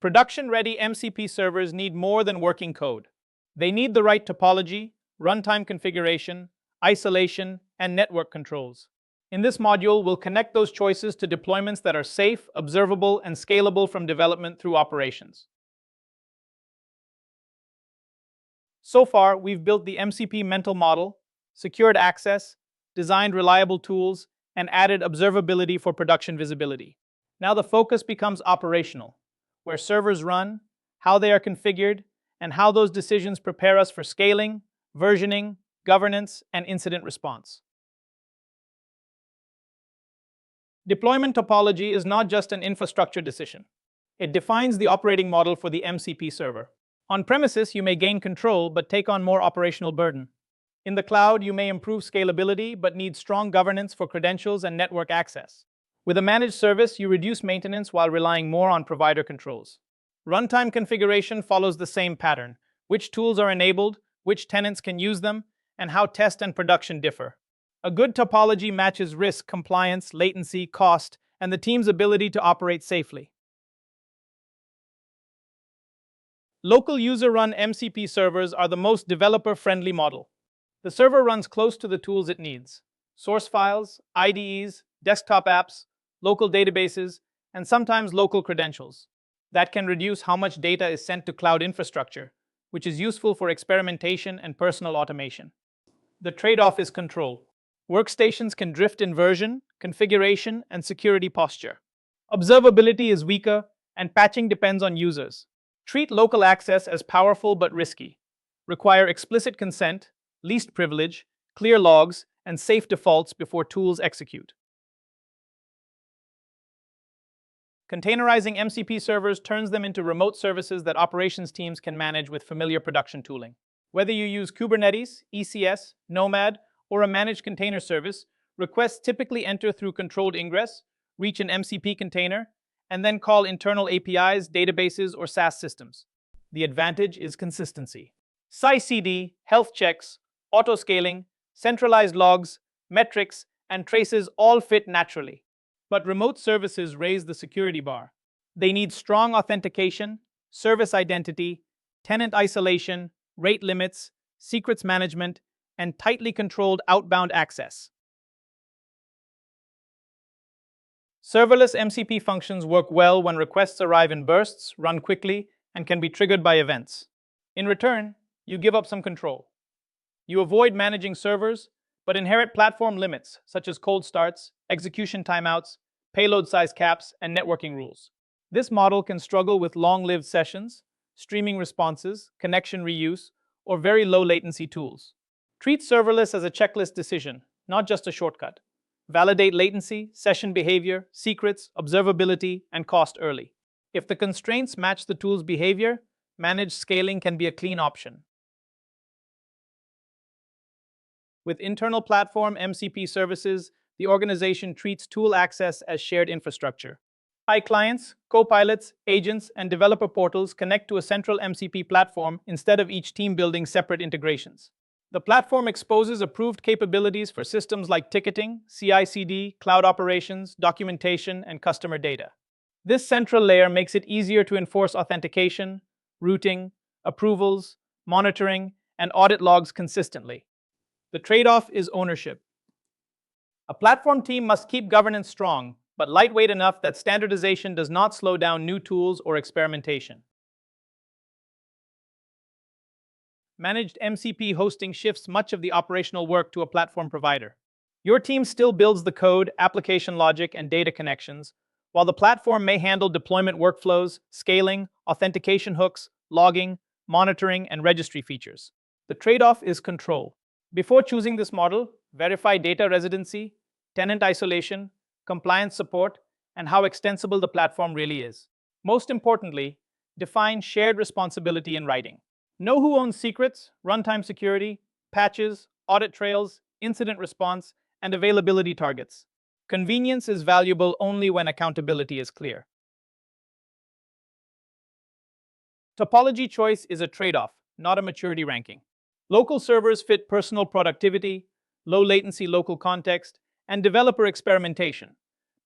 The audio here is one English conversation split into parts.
Production-ready MCP servers need more than working code. They need the right topology, runtime configuration, isolation, and network controls. In this module, we'll connect those choices to deployments that are safe, observable, and scalable from development through operations. So far, we've built the MCP mental model, secured access, designed reliable tools, and added observability for production visibility. Now the focus becomes operational, where servers run, how they are configured, and how those decisions prepare us for scaling, versioning, governance, and incident response. Deployment topology is not just an infrastructure decision. It defines the operating model for the MCP server. On premises, you may gain control but take on more operational burden. In the cloud, you may improve scalability but need strong governance for credentials and network access. With a managed service, you reduce maintenance while relying more on provider controls. Runtime configuration follows the same pattern: which tools are enabled, which tenants can use them, and how test and production differ. A good topology matches risk, compliance, latency, cost, and the team's ability to operate safely. Local user-run MCP servers are the most developer-friendly model. The server runs close to the tools it needs: source files, IDEs, desktop apps, local databases, and sometimes local credentials. That can reduce how much data is sent to cloud infrastructure, which is useful for experimentation and personal automation. The trade-off is control. Workstations can drift in version, configuration, and security posture. Observability is weaker, and patching depends on users. Treat local access as powerful but risky. Require explicit consent, least privilege, clear logs, and safe defaults before tools execute. Containerizing MCP servers turns them into remote services that operations teams can manage with familiar production tooling. Whether you use Kubernetes, ECS, Nomad, or a managed container service, requests typically enter through controlled ingress, reach an MCP container, and then call internal APIs, databases, or SaaS systems. The advantage is consistency. SciCD, health checks, autoscaling, centralized logs, metrics, and traces all fit naturally. But remote services raise the security bar. They need strong authentication, service identity, tenant isolation, rate limits, secrets management, and tightly controlled outbound access. Serverless MCP functions work well when requests arrive in bursts, run quickly, and can be triggered by events. In return, you give up some control. You avoid managing servers, but inherit platform limits such as cold starts, execution timeouts, payload size caps, and networking rules. This model can struggle with long-lived sessions, streaming responses, connection reuse, or very low latency tools. Treat serverless as a checklist decision, not just a shortcut. Validate latency, session behavior, secrets, observability, and cost early. If the constraints match the tool's behavior, managed scaling can be a clean option. With internal platform MCP services, the organization treats tool access as shared infrastructure. Clients, co-pilots, agents, and developer portals connect to a central MCP platform instead of each team building separate integrations. The platform exposes approved capabilities for systems like ticketing, CI/CD, cloud operations, documentation, and customer data. This central layer makes it easier to enforce authentication, routing, approvals, monitoring, and audit logs consistently. The trade-off is ownership. A platform team must keep governance strong, but lightweight enough that standardization does not slow down new tools or experimentation. Managed MCP hosting shifts much of the operational work to a platform provider. Your team still builds the code, application logic, and data connections, while the platform may handle deployment workflows, scaling, authentication hooks, logging, monitoring, and registry features. The trade-off is control. Before choosing this model, verify data residency, tenant isolation, compliance support, and how extensible the platform really is. Most importantly, define shared responsibility in writing. Know who owns secrets, runtime security, patches, audit trails, incident response, and availability targets. Convenience is valuable only when accountability is clear. Topology choice is a trade-off, not a maturity ranking. Local servers fit personal productivity, low latency local context, and developer experimentation,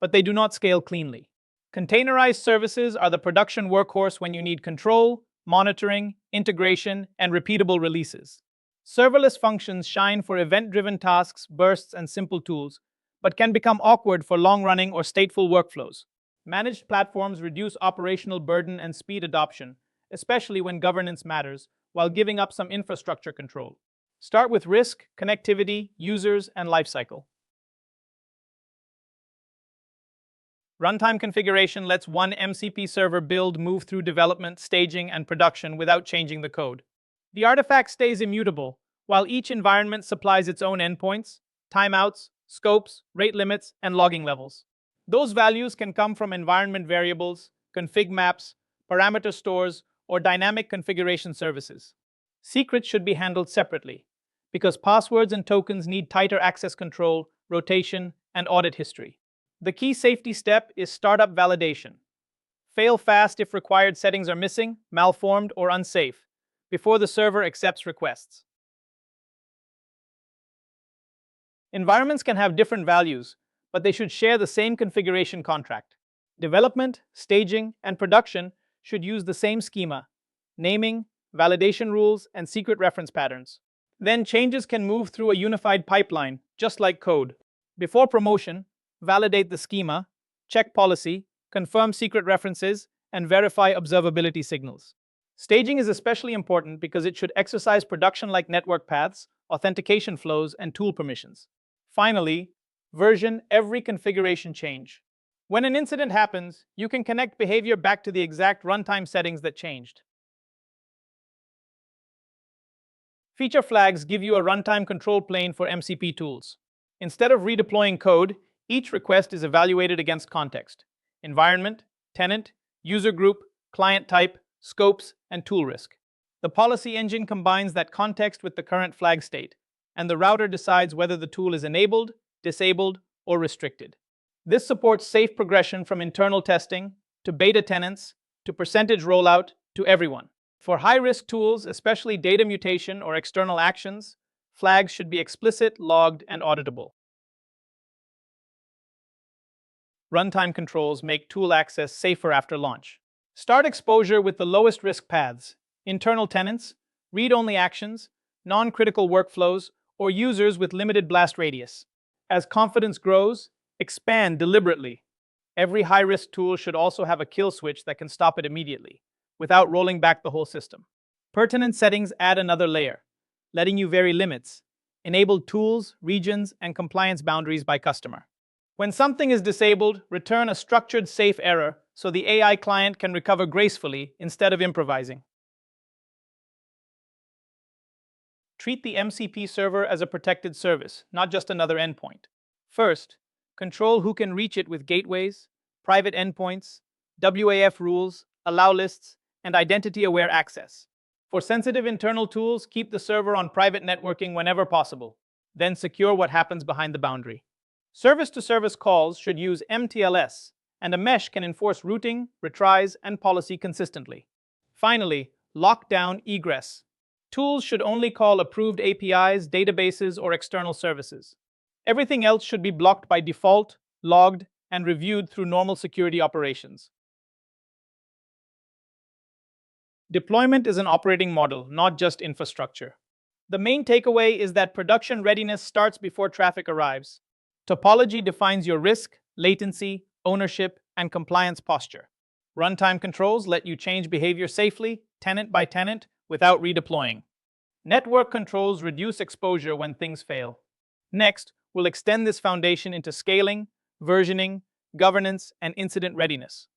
but they do not scale cleanly. Containerized services are the production workhorse when you need control, monitoring, integration, and repeatable releases. Serverless functions shine for event-driven tasks, bursts, and simple tools, but can become awkward for long-running or stateful workflows. Managed platforms reduce operational burden and speed adoption, especially when governance matters, while giving up some infrastructure control. Start with risk, connectivity, users, and lifecycle. Runtime configuration lets one MCP server build, move through development, staging, and production without changing the code. The artifact stays immutable, while each environment supplies its own endpoints, timeouts, scopes, rate limits, and logging levels. Those values can come from environment variables, config maps, parameter stores, or dynamic configuration services. Secrets should be handled separately, because passwords and tokens need tighter access control, rotation, and audit history. The key safety step is startup validation. Fail fast if required settings are missing, malformed, or unsafe, before the server accepts requests. Environments can have different values, but they should share the same configuration contract. Development, staging, and production should use the same schema: naming, validation rules, and secret reference patterns. Then changes can move through a unified pipeline, just like code. Before promotion, validate the schema, check policy, confirm secret references, and verify observability signals. Staging is especially important because it should exercise production-like network paths, authentication flows, and tool permissions. Finally, version every configuration change. When an incident happens, you can connect behavior back to the exact runtime settings that changed. Feature flags give you a runtime control plane for MCP tools. Instead of redeploying code, each request is evaluated against context: environment, tenant, user group, client type, scopes, and tool risk. The policy engine combines that context with the current flag state, and the router decides whether the tool is enabled, disabled, or restricted. This supports safe progression from internal testing to beta tenants to percentage rollout to everyone. For high-risk tools, especially data mutation or external actions, flags should be explicit, logged, and auditable. Runtime controls make tool access safer after launch. Start exposure with the lowest risk paths: internal tenants, read-only actions, non-critical workflows, or users with limited blast radius. As confidence grows, expand deliberately. Every high-risk tool should also have a kill switch that can stop it immediately, without rolling back the whole system. Pertinent settings add another layer, letting you vary limits, enable tools, regions, and compliance boundaries by customer. When something is disabled, return a structured safe error so the AI client can recover gracefully instead of improvising. Treat the MCP server as a protected service, not just another endpoint. First, control who can reach it with gateways, private endpoints, WAF rules, allow lists, and identity-aware access. For sensitive internal tools, keep the server on private networking whenever possible. Then secure what happens behind the boundary. Service-to-service calls should use MTLS, and a mesh can enforce routing, retries, and policy consistently. Finally, lock down egress. Tools should only call approved APIs, databases, or external services. Everything else should be blocked by default, logged, and reviewed through normal security operations. Deployment is an operating model, not just infrastructure. The main takeaway is that production readiness starts before traffic arrives. Topology defines your risk, latency, ownership, and compliance posture. Runtime controls let you change behavior safely, tenant by tenant, without redeploying. Network controls reduce exposure when things fail. Next, we'll extend this foundation into scaling, versioning, governance, and incident readiness.